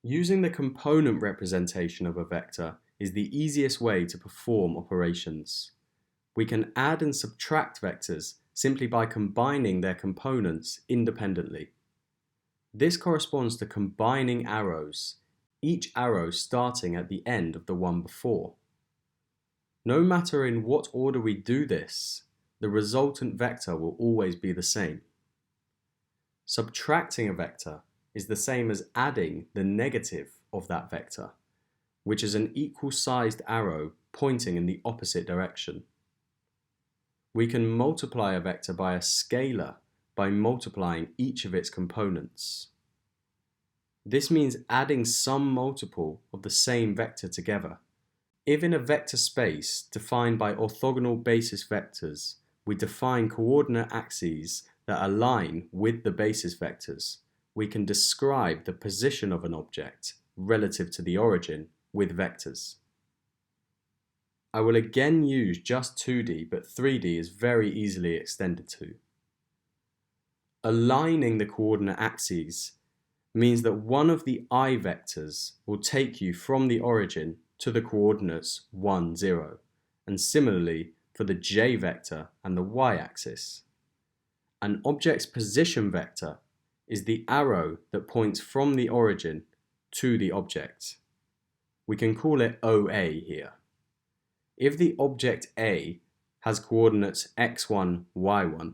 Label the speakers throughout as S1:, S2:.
S1: Using the component representation of a vector is the easiest way to perform operations. We can add and subtract vectors simply by combining their components independently. This corresponds to combining arrows, each arrow starting at the end of the one before. No matter in what order we do this, the resultant vector will always be the same. Subtracting a vector is the same as adding the negative of that vector, which is an equal-sized arrow pointing in the opposite direction. We can multiply a vector by a scalar by multiplying each of its components. This means adding some multiple of the same vector together. If in a vector space defined by orthogonal basis vectors, we define coordinate axes that align with the basis vectors, we can describe the position of an object relative to the origin with vectors. I will again use just 2D, but 3D is very easily extended to. Aligning the coordinate axes means that one of the I vectors will take you from the origin to the coordinates 1, 0, and similarly for the j vector and the y-axis. An object's position vector is the arrow that points from the origin to the object. We can call it OA here. If the object A has coordinates x1, y1,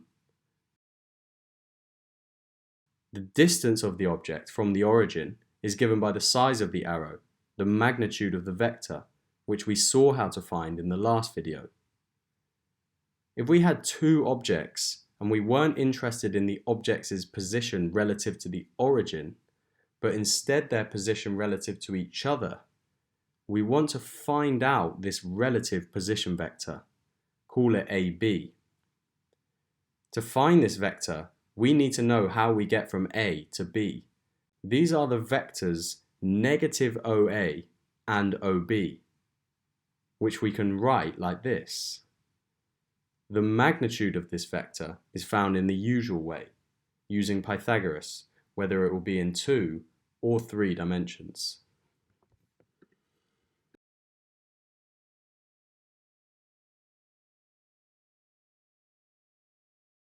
S1: the distance of the object from the origin is given by the size of the arrow, the magnitude of the vector, which we saw how to find in the last video. If we had two objects and we weren't interested in the object's position relative to the origin, but instead their position relative to each other, we want to find out this relative position vector. Call it AB. To find this vector, we need to know how we get from A to B. These are the vectors negative OA and OB, which we can write like this. The magnitude of this vector is found in the usual way, using Pythagoras, whether it will be in 2 or 3 dimensions.